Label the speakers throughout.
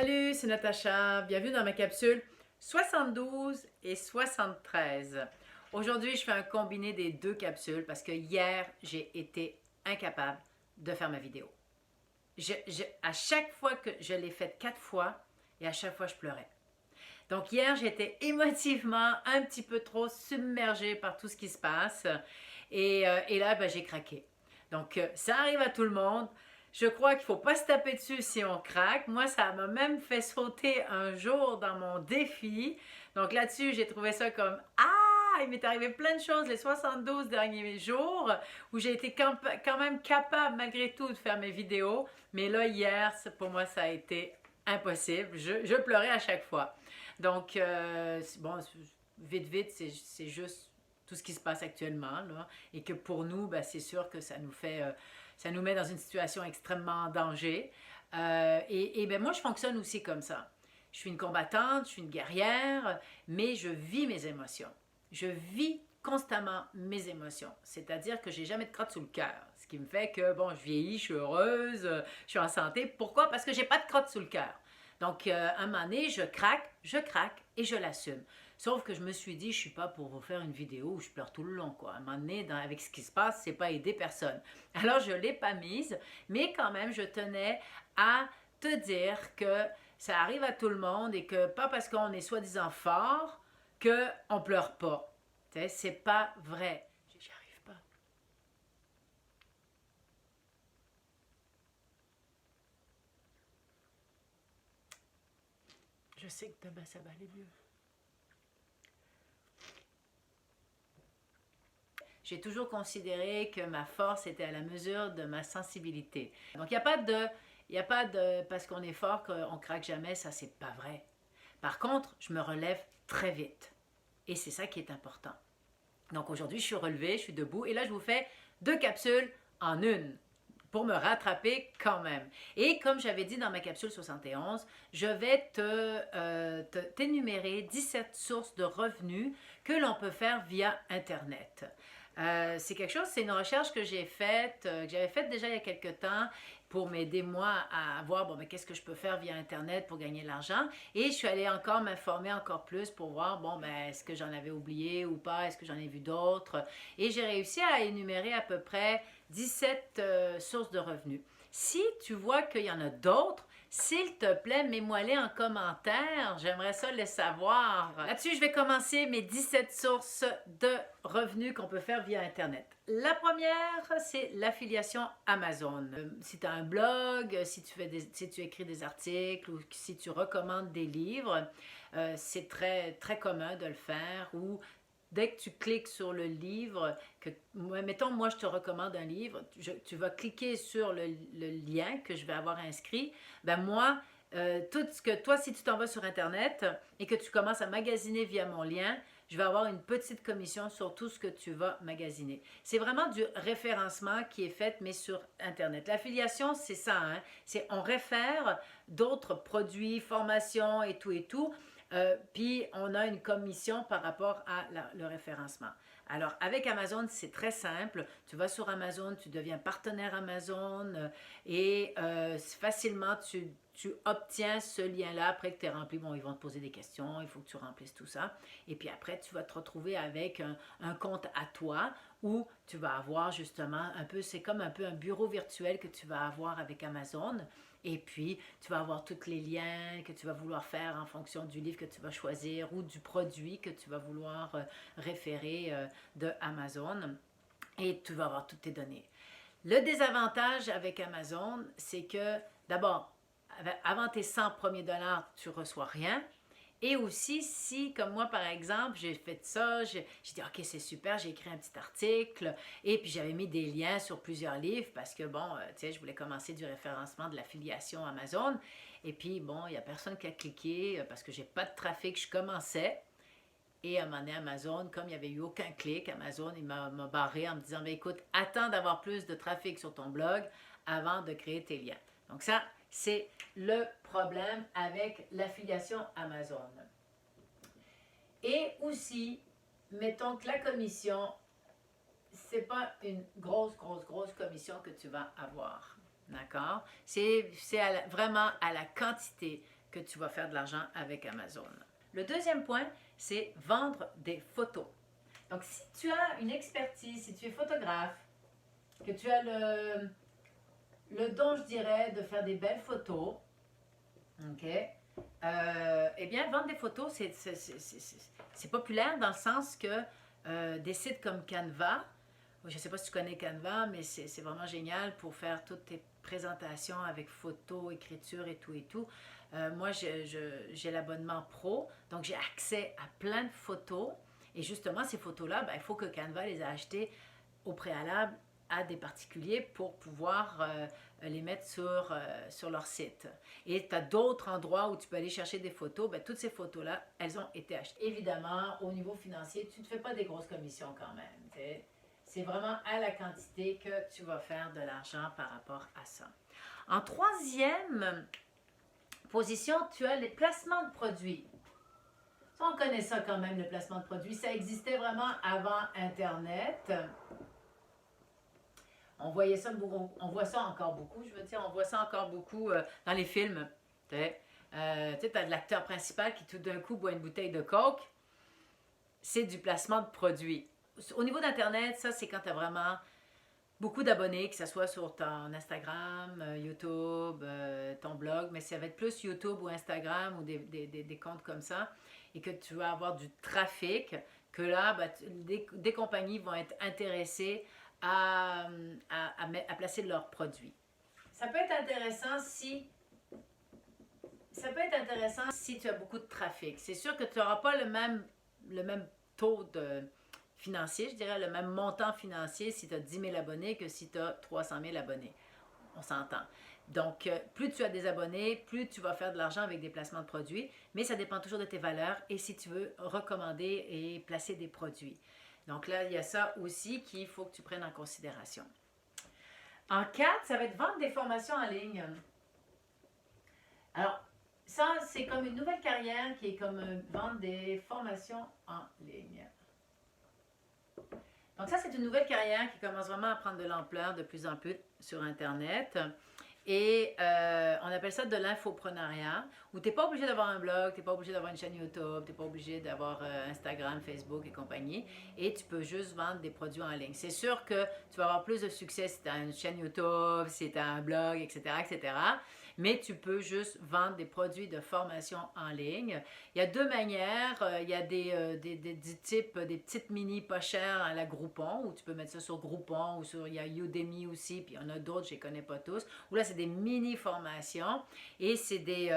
Speaker 1: Salut, c'est Natacha. Bienvenue dans ma capsule 72 et 73. Aujourd'hui, je fais un combiné des deux capsules parce que hier, j'ai été incapable de faire ma vidéo. À chaque fois que je l'ai faite 4 fois et à chaque fois, je pleurais. Donc hier, j'étais émotivement un petit peu trop submergée par tout ce qui se passe et là, ben, j'ai craqué. Donc ça arrive à tout le monde. Je crois qu'il ne faut pas se taper dessus si on craque. Moi, ça m'a même fait sauter un jour dans mon défi. Donc là-dessus, j'ai trouvé ça comme ah, il m'est arrivé plein de choses les 72 derniers jours où j'ai été quand même capable malgré tout de faire mes vidéos. Mais là, hier, pour moi, ça a été impossible. Je pleurais à chaque fois. Donc, bon, vite, c'est juste tout ce qui se passe actuellement, là, et que pour nous, ben, c'est sûr que ça nous met dans une situation extrêmement en danger. Et ben, moi, je fonctionne aussi comme ça. Je suis une combattante, je suis une guerrière, mais je vis mes émotions. Je vis constamment mes émotions. C'est-à-dire que j'ai jamais de crotte sous le cœur. Ce qui me fait que, bon, je vieillis, je suis heureuse, je suis en santé. Pourquoi? Parce que j'ai pas de crotte sous le cœur. Donc, à un moment donné, je craque et je l'assume. Sauf que je me suis dit, je suis pas pour vous faire une vidéo où je pleure tout le long, quoi. À un moment donné, avec ce qui se passe, c'est pas aider personne. Alors, je l'ai pas mise, mais quand même, je tenais à te dire que ça arrive à tout le monde et que pas parce qu'on est soi-disant fort qu'on pleure pas. Tu sais, c'est pas vrai. J'y arrive pas. Je sais que demain, ça va aller mieux. J'ai toujours considéré que ma force était à la mesure de ma sensibilité. Donc, il y a pas de parce qu'on est fort qu'on craque jamais, ça c'est pas vrai. Par contre, je me relève très vite. Et c'est ça qui est important. Donc aujourd'hui, je suis relevée, je suis debout et là, je vous fais 2 capsules en une pour me rattraper quand même. Et comme j'avais dit dans ma capsule 71, je vais t'énumérer 17 sources de revenus que l'on peut faire via Internet. C'est quelque chose, c'est une recherche que que j'avais faite déjà il y a quelques temps pour m'aider moi à voir bon, ben, qu'est-ce que je peux faire via Internet pour gagner de l'argent. Et je suis allée encore m'informer encore plus pour voir bon, ben, est-ce que j'en avais oublié ou pas, est-ce que j'en ai vu d'autres. Et j'ai réussi à énumérer à peu près 17 sources de revenus. Si tu vois qu'il y en a d'autres, s'il te plaît, mets-moi-les en commentaire. J'aimerais ça le savoir. Là-dessus, je vais commencer mes 17 sources de revenus qu'on peut faire via Internet. La première, c'est l'affiliation Amazon. Si tu as un blog, si tu écris des articles ou si tu recommandes des livres, c'est très, très commun de le faire ou dès que tu cliques sur le livre, mettons, moi je te recommande un livre, tu vas cliquer sur le lien que je vais avoir inscrit, ben moi, tout ce que toi, si tu t'en vas sur Internet et que tu commences à magasiner via mon lien, je vais avoir une petite commission sur tout ce que tu vas magasiner. C'est vraiment du référencement qui est fait, mais sur Internet. L'affiliation, c'est ça, hein? C'est on réfère d'autres produits, formations et tout, puis on a une commission par rapport à le référencement. Alors avec Amazon, c'est très simple. Tu vas sur Amazon, tu deviens partenaire Amazon et facilement tu obtiens ce lien-là après que tu es rempli. Bon, ils vont te poser des questions, il faut que tu remplisses tout ça. Et puis après, tu vas te retrouver avec un compte à toi où tu vas avoir justement c'est comme un peu un bureau virtuel que tu vas avoir avec Amazon. Et puis, tu vas avoir tous les liens que tu vas vouloir faire en fonction du livre que tu vas choisir ou du produit que tu vas vouloir référer de Amazon. Et tu vas avoir toutes tes données. Le désavantage avec Amazon, c'est que d'abord, avant tes 100 premiers dollars, tu ne reçois rien. Et aussi, si, comme moi, par exemple, j'ai fait ça, j'ai dit, OK, c'est super, j'ai écrit un petit article, et puis j'avais mis des liens sur plusieurs livres parce que, bon, tu sais, je voulais commencer du référencement de l'affiliation Amazon. Et puis, bon, il n'y a personne qui a cliqué parce que j'ai pas de trafic, je commençais. Et à un moment donné, Amazon, comme il n'y avait eu aucun clic, Amazon, il m'a barré en me disant, ben, écoute, attends d'avoir plus de trafic sur ton blog avant de créer tes liens. Donc ça, c'est le problème avec l'affiliation Amazon. Et aussi, mettons que la commission, c'est pas une grosse commission que tu vas avoir. D'accord? C'est vraiment à la quantité que tu vas faire de l'argent avec Amazon. Le deuxième point, c'est vendre des photos. Donc, si tu as une expertise, si tu es photographe, que tu as le don, je dirais, de faire des belles photos, ok, eh bien, vendre des photos, c'est populaire dans le sens que des sites comme Canva, je ne sais pas si tu connais Canva, mais c'est vraiment génial pour faire toutes tes présentations avec photos, écriture et tout et tout. Moi, j'ai l'abonnement pro, donc j'ai accès à plein de photos. Et justement, ces photos-là, ben, il faut que Canva les a achetées au préalable à des particuliers pour pouvoir les mettre sur leur site. Et tu as d'autres endroits où tu peux aller chercher des photos. Ben, toutes ces photos-là, elles ont été achetées. Évidemment, au niveau financier, tu ne te fais pas des grosses commissions quand même. C'est vraiment à la quantité que tu vas faire de l'argent par rapport à ça. En troisième position, tu as les placements de produits. Ça, on connaît ça quand même, le placement de produits. Ça existait vraiment avant Internet. On voyait ça, on voit ça encore beaucoup, je veux dire, on voit ça encore beaucoup dans les films. Tu sais, tu as de l'acteur principal qui tout d'un coup boit une bouteille de Coke. C'est du placement de produits. Au niveau d'Internet, ça, c'est quand tu as vraiment beaucoup d'abonnés, que ce soit sur ton Instagram, YouTube, ton blog, mais ça va être plus YouTube ou Instagram ou des comptes comme ça, et que tu vas avoir du trafic, que là, ben, des compagnies vont être intéressées à placer leurs produits. Ça peut être intéressant si tu as beaucoup de trafic. C'est sûr que tu n'auras pas le même taux financier, je dirais, le même montant financier si tu as 10 000 abonnés que si tu as 300 000 abonnés. On s'entend. Donc, plus tu as des abonnés, plus tu vas faire de l'argent avec des placements de produits, mais ça dépend toujours de tes valeurs et si tu veux recommander et placer des produits. Donc là, il y a ça aussi qu'il faut que tu prennes en considération. En 4, ça va être vendre des formations en ligne. Alors, ça, c'est comme une nouvelle carrière qui est comme vendre des formations en ligne. Donc ça, c'est une nouvelle carrière qui commence vraiment à prendre de l'ampleur de plus en plus sur Internet. Et on appelle ça de l'infoprenariat, où tu n'es pas obligé d'avoir un blog, tu n'es pas obligé d'avoir une chaîne YouTube, tu n'es pas obligé d'avoir Instagram, Facebook et compagnie, et tu peux juste vendre des produits en ligne. C'est sûr que tu vas avoir plus de succès si tu as une chaîne YouTube, si tu as un blog, etc., etc., mais tu peux juste vendre des produits de formation en ligne. Il y a deux manières. Il y a des types, des petites mini pas chères à la Groupon, où tu peux mettre ça sur Groupon, ou il y a Udemy aussi, puis il y en a d'autres, je ne les connais pas tous, où là, c'est des mini formations, et c'est des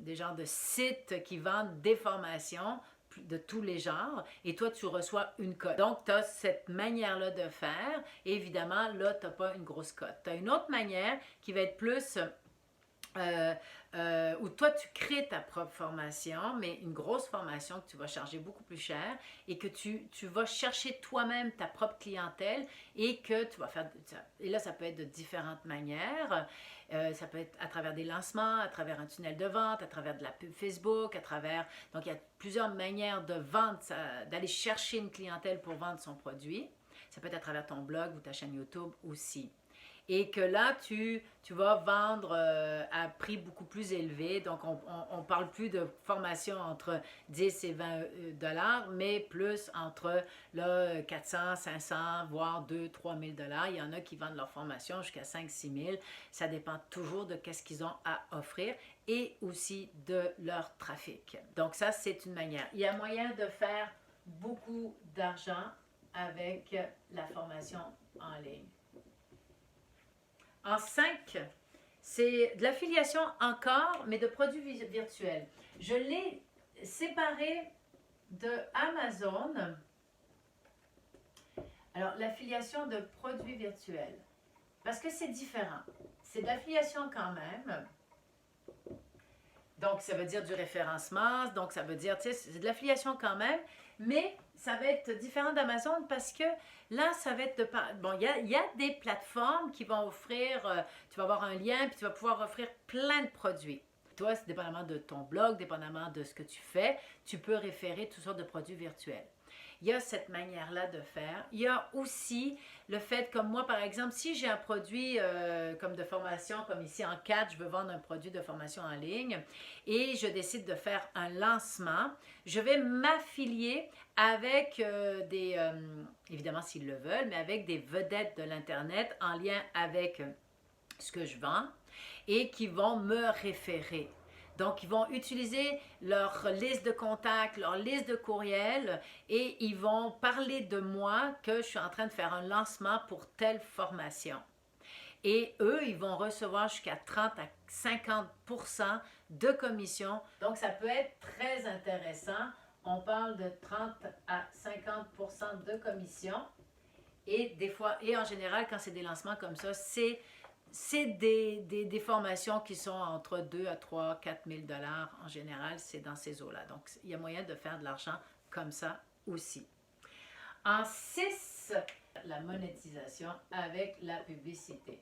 Speaker 1: genres de sites qui vendent des formations de tous les genres, et toi, tu reçois une cote. Donc, tu as cette manière-là de faire, et évidemment, là, tu n'as pas une grosse cote. Tu as une autre manière qui va être plus où toi, tu crées ta propre formation, mais une grosse formation que tu vas charger beaucoup plus cher et que tu vas chercher toi-même ta propre clientèle et que tu vas faire... Et là, ça peut être de différentes manières. Ça peut être à travers des lancements, à travers un tunnel de vente, à travers de la pub Facebook, à travers... Donc, il y a plusieurs manières de vendre, d'aller chercher une clientèle pour vendre son produit. Ça peut être à travers ton blog ou ta chaîne YouTube aussi. Et que là, tu vas vendre à prix beaucoup plus élevé. Donc, on ne parle plus de formation entre 10 et 20 dollars, mais plus entre là, 400, 500, voire 2 3 000 dollars. Il y en a qui vendent leur formation jusqu'à 5 6 000. Ça dépend toujours de ce qu'ils ont à offrir et aussi de leur trafic. Donc, ça, c'est une manière. Il y a moyen de faire beaucoup d'argent avec la formation en ligne. En 5, c'est de l'affiliation encore, mais de produits virtuels. Je l'ai séparé de Amazon. Alors, l'affiliation de produits virtuels, parce que c'est différent. C'est de l'affiliation quand même. Donc, ça veut dire du référencement. Donc, ça veut dire, tu sais, c'est de l'affiliation quand même, mais ça va être différent d'Amazon parce que là, ça va être de... Bon, il y a des plateformes qui vont offrir... tu vas avoir un lien, puis tu vas pouvoir offrir plein de produits. Toi, dépendamment de ton blog, dépendamment de ce que tu fais, tu peux référer toutes sortes de produits virtuels. il y a cette manière-là de faire. Il y a aussi le fait, comme moi par exemple, si j'ai un produit comme de formation, comme ici en 4, je veux vendre un produit de formation en ligne et je décide de faire un lancement, je vais m'affilier avec évidemment s'ils le veulent, mais avec des vedettes de l'Internet en lien avec ce que je vends et qui vont me référer. Donc, ils vont utiliser leur liste de contacts, leur liste de courriels et ils vont parler de moi que je suis en train de faire un lancement pour telle formation. Et eux, ils vont recevoir jusqu'à 30 à 50% de commission. Donc, ça peut être très intéressant. On parle de 30 à 50% de commission. Et des fois, et en général, quand c'est des lancements comme ça, c'est des formations qui sont entre 2 à 3, 4 000 dollars en général, c'est dans ces eaux-là. Donc, il y a moyen de faire de l'argent comme ça aussi. En 6, la monétisation avec la publicité.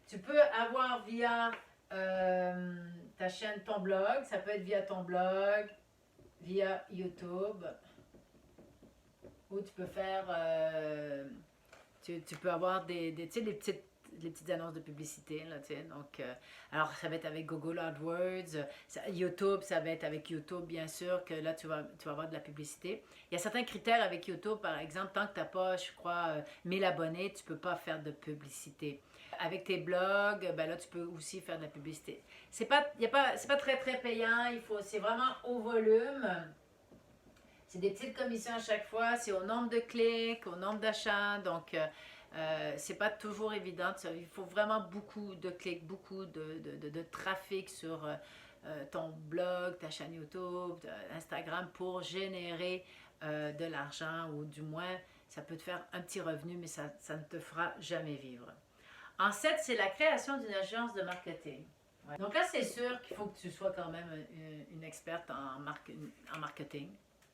Speaker 1: Tu peux avoir via ta chaîne, ton blog, ça peut être via ton blog, via YouTube, ou tu peux faire, tu peux avoir tu sais, les petites annonces de publicité, là, tu sais, donc, alors ça va être avec Google AdWords, YouTube, ça va être avec YouTube, bien sûr, que là, tu vas avoir de la publicité. Il y a certains critères avec YouTube, par exemple, tant que tu n'as pas, je crois, 1000 abonnés, tu ne peux pas faire de publicité. Avec tes blogs, ben là, tu peux aussi faire de la publicité. C'est pas très, très payant, c'est vraiment au volume. C'est des petites commissions à chaque fois, c'est au nombre de clics, au nombre d'achats, donc c'est pas toujours évident. Il faut vraiment beaucoup de clics, beaucoup de trafic sur ton blog, ta chaîne YouTube, Instagram pour générer de l'argent ou du moins ça peut te faire un petit revenu, mais ça ne te fera jamais vivre. En 7, c'est la création d'une agence de marketing. Ouais. Donc là, c'est sûr qu'il faut que tu sois quand même une experte en marketing.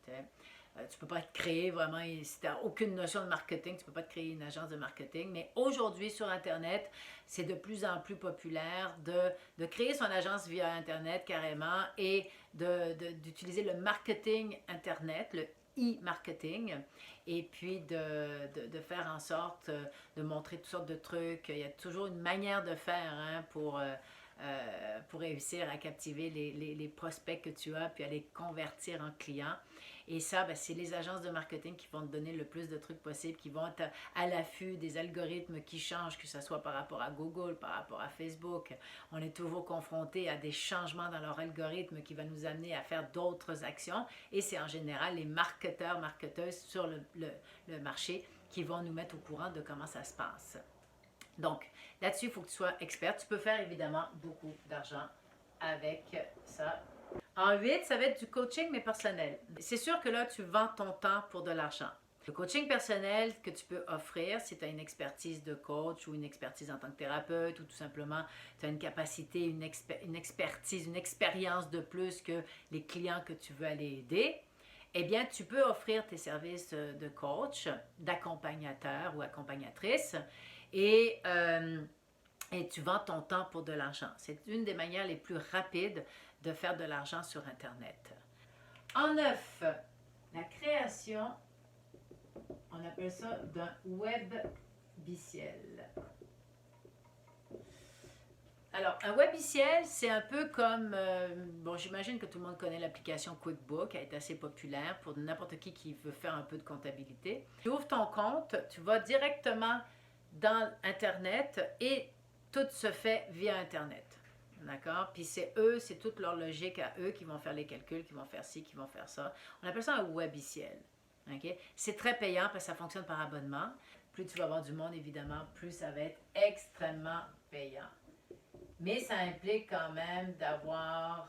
Speaker 1: Tu ne peux pas te créer vraiment, si tu n'as aucune notion de marketing, tu ne peux pas te créer une agence de marketing. Mais aujourd'hui, sur Internet, c'est de plus en plus populaire de créer son agence via Internet carrément et d'utiliser le marketing Internet, le e-marketing, et puis de faire en sorte de montrer toutes sortes de trucs. Il y a toujours une manière de faire pour réussir à captiver les prospects que tu as, puis à les convertir en clients. Et ça, ben, c'est les agences de marketing qui vont te donner le plus de trucs possibles, qui vont être à l'affût des algorithmes qui changent, que ce soit par rapport à Google, par rapport à Facebook. On est toujours confronté à des changements dans leur algorithme qui va nous amener à faire d'autres actions. Et c'est en général les marketeurs, marketeuses sur le marché qui vont nous mettre au courant de comment ça se passe. Donc, là-dessus, il faut que tu sois expert. Tu peux faire évidemment beaucoup d'argent avec ça. En 8, ça va être du coaching, mais personnel. C'est sûr que là, tu vends ton temps pour de l'argent. Le coaching personnel que tu peux offrir, si tu as une expertise de coach ou une expertise en tant que thérapeute ou tout simplement tu as une capacité, une expertise, une expérience de plus que les clients que tu veux aller aider, eh bien, tu peux offrir tes services de coach, d'accompagnateur ou accompagnatrice et tu vends ton temps pour de l'argent. C'est une des manières les plus rapides de faire de l'argent sur Internet. En 9, la création, on appelle ça d'un webiciel. Alors, un webiciel, c'est un peu comme, bon, j'imagine que tout le monde connaît l'application QuickBooks, elle est assez populaire pour n'importe qui veut faire un peu de comptabilité. Tu ouvres ton compte, tu vas directement dans Internet et tout se fait via Internet. D'accord? Puis c'est eux, c'est toute leur logique à eux qui vont faire les calculs, qui vont faire ci, qui vont faire ça. On appelle ça un webiciel. Okay? C'est très payant parce que ça fonctionne par abonnement. Plus tu vas avoir du monde, évidemment, plus ça va être extrêmement payant. Mais ça implique quand même d'avoir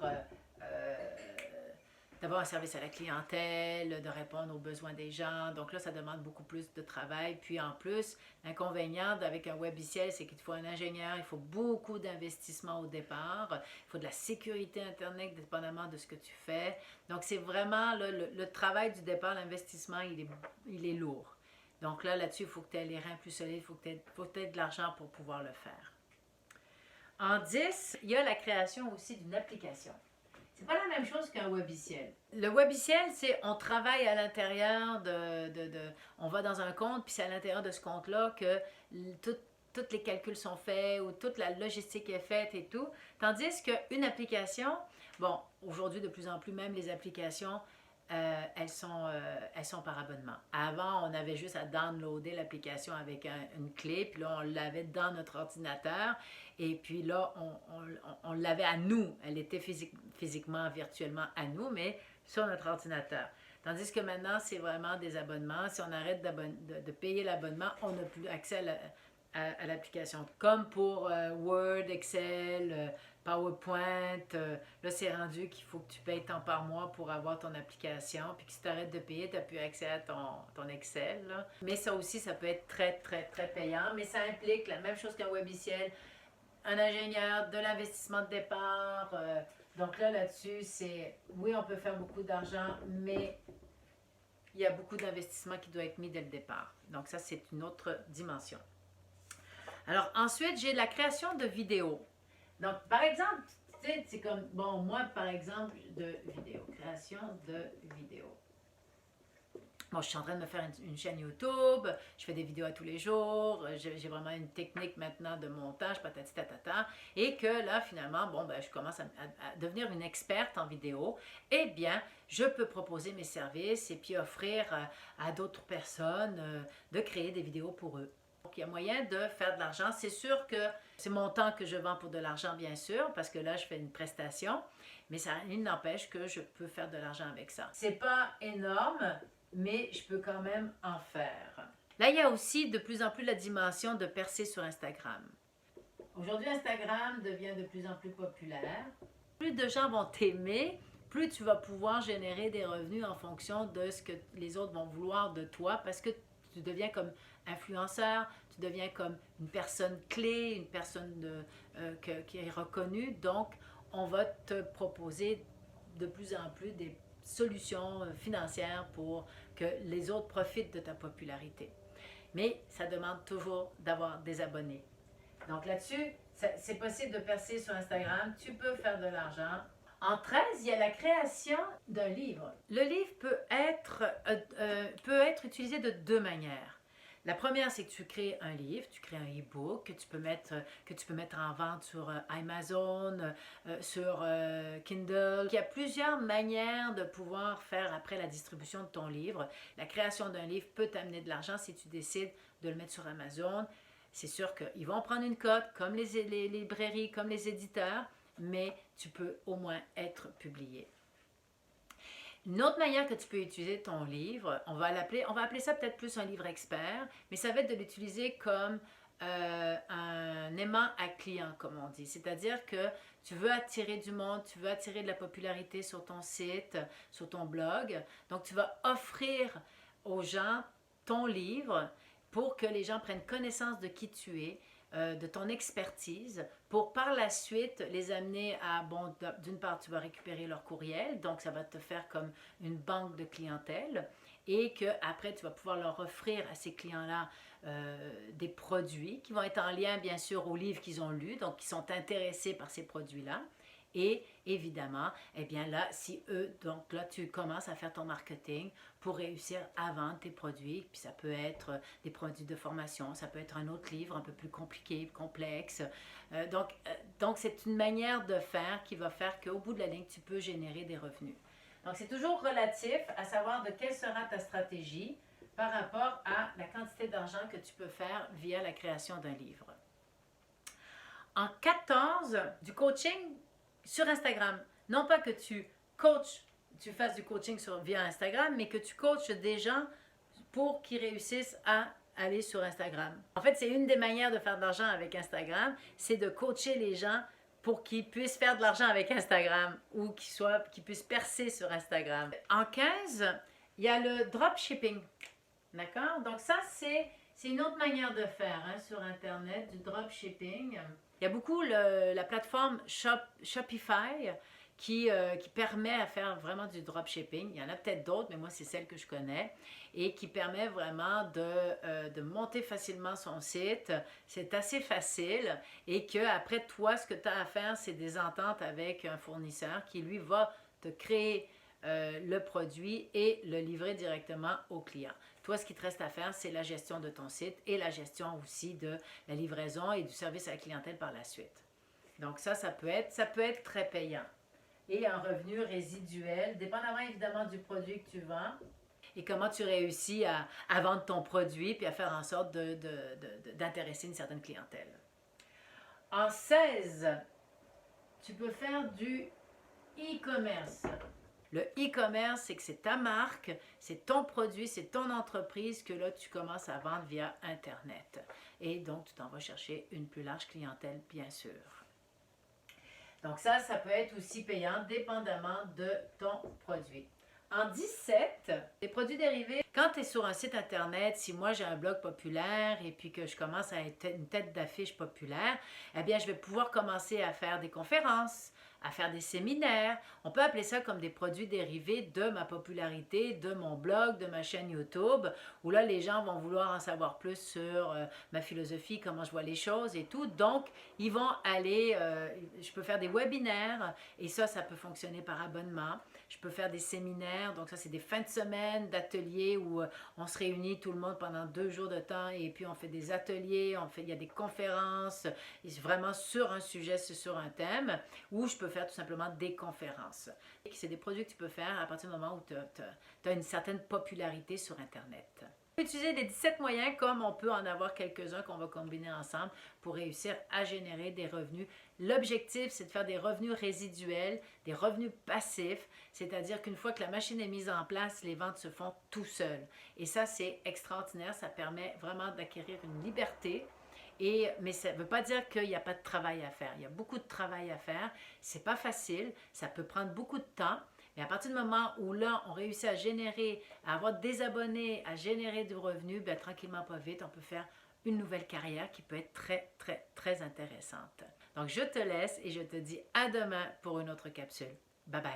Speaker 1: un service à la clientèle, de répondre aux besoins des gens. Donc là, ça demande beaucoup plus de travail. Puis en plus, l'inconvénient avec un webiciel, c'est qu'il te faut un ingénieur, il faut beaucoup d'investissement au départ, il faut de la sécurité Internet, dépendamment de ce que tu fais. Donc c'est vraiment le travail du départ, l'investissement, il est lourd. Donc là-dessus, il faut que tu aies les reins plus solides, il faut que tu aies de l'argent pour pouvoir le faire. En 10, il y a la création aussi d'une application. C'est pas la même chose qu'un webiciel. Le webiciel, c'est on travaille à l'intérieur on va dans un compte, puis c'est à l'intérieur de ce compte-là que tous les calculs sont faits ou toute la logistique est faite et tout. Tandis qu'une application, bon, aujourd'hui de plus en plus même les applications, elles sont par abonnement. Avant, on avait juste à downloader l'application avec une clé, puis là, on l'avait dans notre ordinateur, et puis là, on l'avait à nous. Elle était physiquement, virtuellement à nous, mais sur notre ordinateur. Tandis que maintenant, c'est vraiment des abonnements. Si on arrête de payer l'abonnement, on n'a plus accès à l'application. Comme pour Word, Excel, PowerPoint. Là, c'est rendu qu'il faut que tu payes tant par mois pour avoir ton application. Puis que si tu arrêtes de payer, tu n'as plus accès à ton Excel. Là. Mais ça aussi, ça peut être très, très, très payant. Mais ça implique la même chose qu'un webiciel, un ingénieur, de l'investissement de départ. Donc là-dessus, c'est... Oui, on peut faire beaucoup d'argent, mais il y a beaucoup d'investissement qui doit être mis dès le départ. Donc ça, c'est une autre dimension. Alors ensuite, j'ai la création de vidéos. Donc, par exemple, tu sais, c'est comme, bon, moi, par exemple, de vidéos, création de vidéos. Bon, je suis en train de me faire une chaîne YouTube, je fais des vidéos à tous les jours, j'ai vraiment une technique maintenant de montage, patati tatata, et que là, finalement, bon, ben, je commence à devenir une experte en vidéo. Eh bien, je peux proposer mes services et puis offrir à d'autres personnes de créer des vidéos pour eux. Donc, il y a moyen de faire de l'argent. C'est sûr que c'est mon temps que je vends pour de l'argent, bien sûr, parce que là, je fais une prestation, mais ça, il n'empêche que je peux faire de l'argent avec ça. C'est pas énorme, mais je peux quand même en faire. Là, il y a aussi de plus en plus la dimension de percer sur Instagram. Aujourd'hui, Instagram devient de plus en plus populaire. Plus de gens vont t'aimer, plus tu vas pouvoir générer des revenus en fonction de ce que les autres vont vouloir de toi, parce que tu deviens comme influenceur, tu deviens comme une personne clé, une personne qui est reconnue. Donc, on va te proposer de plus en plus des solutions financières pour que les autres profitent de ta popularité. Mais ça demande toujours d'avoir des abonnés. Donc là-dessus, c'est possible de percer sur Instagram. Tu peux faire de l'argent. En 13, il y a la création d'un livre. Le livre peut être utilisé de deux manières. La première, c'est que tu crées un livre, tu crées un e-book que tu peux mettre en vente sur Amazon, sur Kindle. Il y a plusieurs manières de pouvoir faire après la distribution de ton livre. La création d'un livre peut t'amener de l'argent si tu décides de le mettre sur Amazon. C'est sûr qu'ils vont prendre une cote, comme les librairies, comme les éditeurs, mais tu peux au moins être publié. Une autre manière que tu peux utiliser ton livre, on va appeler ça peut-être plus un livre expert, mais ça va être de l'utiliser comme un aimant à client, comme on dit. C'est-à-dire que tu veux attirer du monde, tu veux attirer de la popularité sur ton site, sur ton blog. Donc, tu vas offrir aux gens ton livre pour que les gens prennent connaissance de qui tu es, de ton expertise, pour par la suite les amener à, bon, d'une part, tu vas récupérer leur courriel, donc ça va te faire comme une banque de clientèle, et qu'après, tu vas pouvoir leur offrir à ces clients-là des produits qui vont être en lien, bien sûr, aux livres qu'ils ont lus, donc qui sont intéressés par ces produits-là. Et évidemment, eh bien là, si eux, donc là, tu commences à faire ton marketing pour réussir à vendre tes produits. Puis ça peut être des produits de formation, ça peut être un autre livre un peu plus compliqué, complexe. Donc c'est une manière de faire qui va faire qu'au bout de la ligne, tu peux générer des revenus. Donc c'est toujours relatif à savoir de quelle sera ta stratégie par rapport à la quantité d'argent que tu peux faire via la création d'un livre. En 14, du coaching sur Instagram. Non pas que tu fasses du coaching via Instagram, mais que tu coaches des gens pour qu'ils réussissent à aller sur Instagram. En fait, c'est une des manières de faire de l'argent avec Instagram, c'est de coacher les gens pour qu'ils puissent faire de l'argent avec Instagram ou qu'ils puissent percer sur Instagram. En 15, il y a le dropshipping. D'accord? Donc ça, c'est une autre manière de faire sur Internet, du dropshipping. Il y a beaucoup la plateforme Shopify qui permet à faire vraiment du dropshipping. Il y en a peut-être d'autres, mais moi, c'est celle que je connais et qui permet vraiment de monter facilement son site. C'est assez facile et qu'après, toi, ce que tu as à faire, c'est des ententes avec un fournisseur qui, lui, va te créer le produit et le livrer directement au client. Toi, ce qui te reste à faire, c'est la gestion de ton site et la gestion aussi de la livraison et du service à la clientèle par la suite. Donc ça peut être très payant. Et un revenu résiduel, dépendamment évidemment du produit que tu vends et comment tu réussis à vendre ton produit puis à faire en sorte d'intéresser une certaine clientèle. En 16, tu peux faire du e-commerce. Le e-commerce, c'est que c'est ta marque, c'est ton produit, c'est ton entreprise que là, tu commences à vendre via Internet. Et donc, tu t'en vas chercher une plus large clientèle, bien sûr. Donc ça peut être aussi payant dépendamment de ton produit. En 17, les produits dérivés, quand tu es sur un site Internet, si moi j'ai un blog populaire et puis que je commence à être une tête d'affiche populaire, eh bien je vais pouvoir commencer à faire des conférences, à faire des séminaires. On peut appeler ça comme des produits dérivés de ma popularité, de mon blog, de ma chaîne YouTube, où là, les gens vont vouloir en savoir plus sur ma philosophie, comment je vois les choses et tout. Donc, ils vont aller, je peux faire des webinaires et ça peut fonctionner par abonnement. Je peux faire des séminaires, donc ça, c'est des fins de semaine d'ateliers où on se réunit tout le monde pendant 2 jours de temps et puis on fait des ateliers, il y a des conférences, vraiment sur un sujet, sur un thème, ou je peux faire tout simplement des conférences. C'est des produits que tu peux faire à partir du moment où tu as une certaine popularité sur Internet. On peut utiliser les 17 moyens comme on peut en avoir quelques-uns qu'on va combiner ensemble pour réussir à générer des revenus. L'objectif, c'est de faire des revenus résiduels, des revenus passifs, c'est-à-dire qu'une fois que la machine est mise en place, les ventes se font tout seules. Et ça, c'est extraordinaire, ça permet vraiment d'acquérir une liberté. Mais ça ne veut pas dire qu'il n'y a pas de travail à faire. Il y a beaucoup de travail à faire. C'est pas facile. Ça peut prendre beaucoup de temps. Mais à partir du moment où là, on réussit à générer, à avoir des abonnés, à générer du revenu, bien, tranquillement, pas vite, on peut faire une nouvelle carrière qui peut être très, très, très intéressante. Donc, je te laisse et je te dis à demain pour une autre capsule. Bye bye.